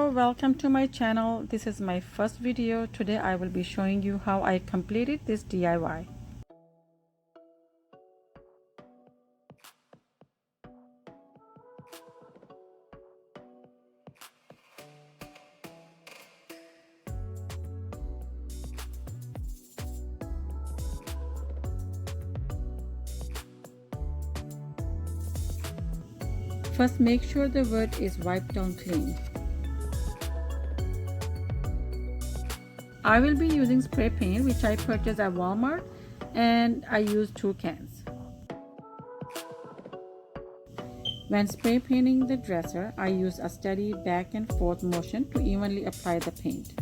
Hello, welcome to my channel. This is my first video. Today I will be showing you how I completed this DIY. First, make sure the wood is wiped down clean. I will be using spray paint which I purchased at Walmart, and I used 2 cans. When spray painting the dresser, I use a steady back and forth motion to evenly apply the paint.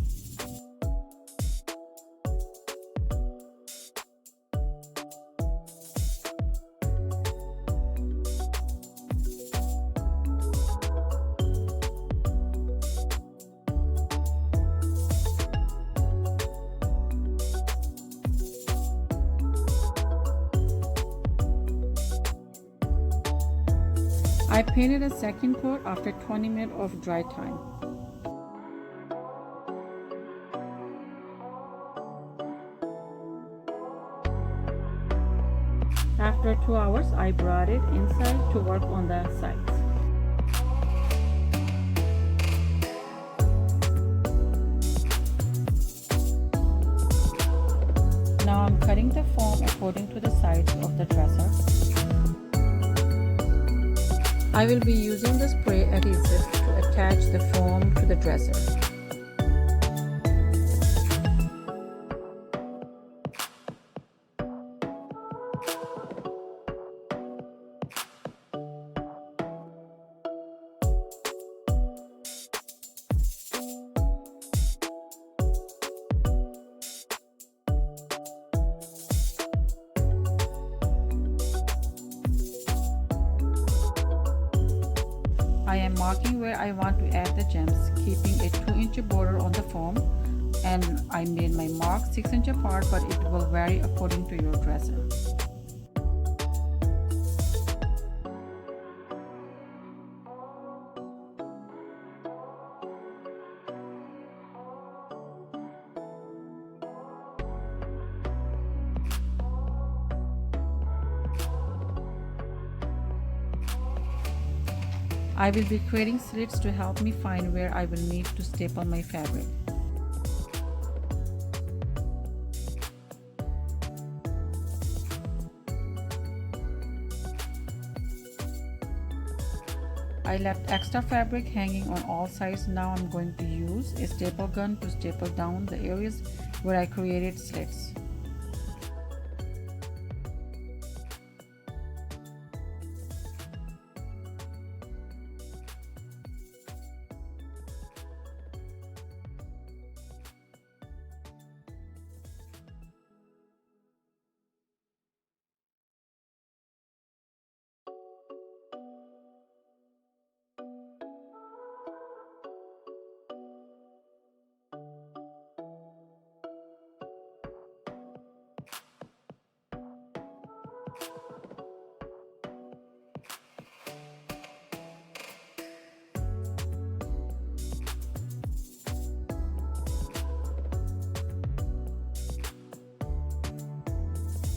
I painted a second coat after 20 minutes of dry time. After 2 hours, I brought it inside to work on the sides. Now I'm cutting the foam according to the size of the dresser. I will be using the spray adhesive to attach the foam to the dresser. I am marking where I want to add the gems, keeping a 2-inch border on the foam, and I made my mark 6 inches apart, but it will vary according to your dresser. I will be creating slits to help me find where I will need to staple my fabric. I left extra fabric hanging on all sides. Now I'm going to use a staple gun to staple down the areas where I created slits.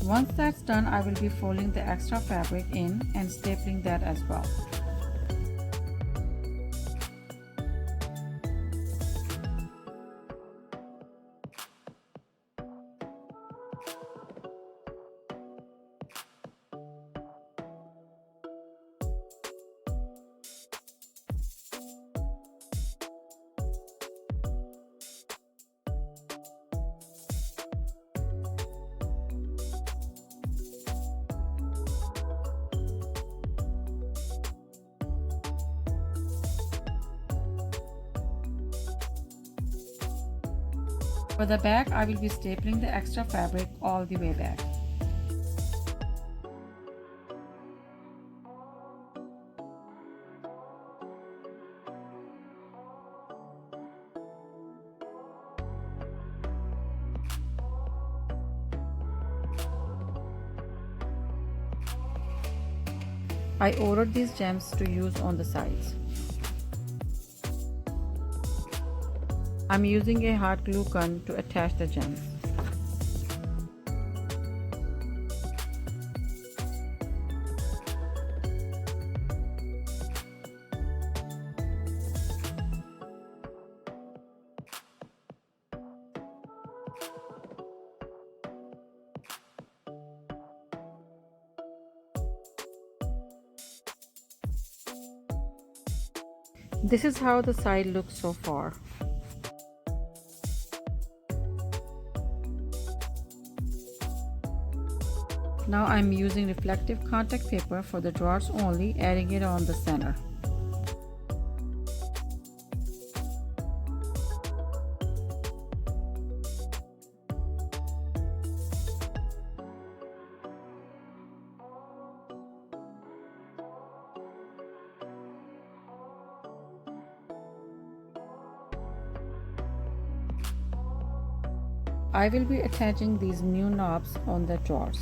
Once that's done, I will be folding the extra fabric in and stapling that as well. For the back, I will be stapling the extra fabric all the way back. I ordered these gems to use on the sides. I'm using a hot glue gun to attach the gems. This is how the side looks so far. Now I'm using reflective contact paper for the drawers only, adding it on the center. I will be attaching these new knobs on the drawers.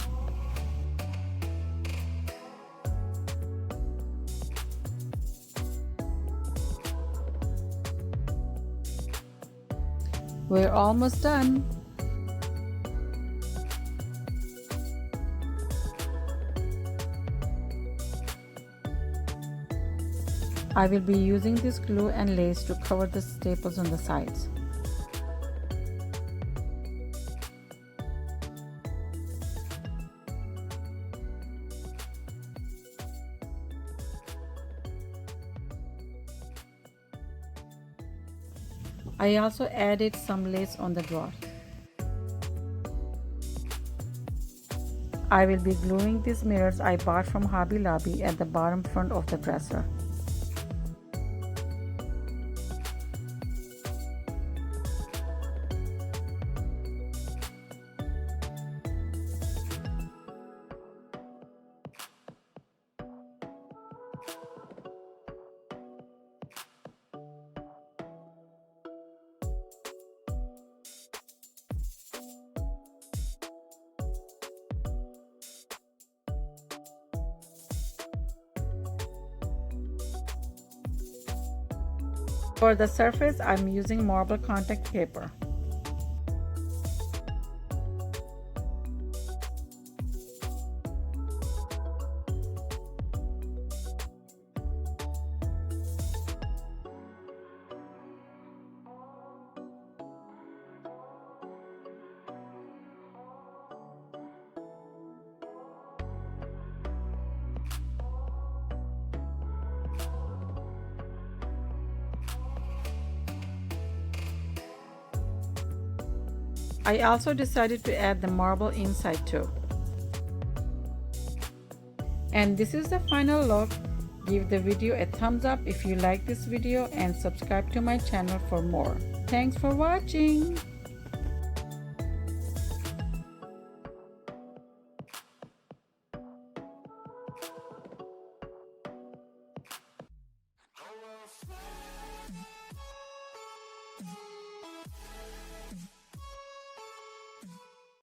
We're almost done. I will be using this glue and lace to cover the staples on the sides. I also added some lace on the drawer. I will be gluing these mirrors I bought from Hobby Lobby at the bottom front of the dresser. For the surface, I'm using marble contact paper. I also decided to add the marble inside too. And this is the final look. Give the video a thumbs up if you like this video and subscribe to my channel for more. Thanks for watching.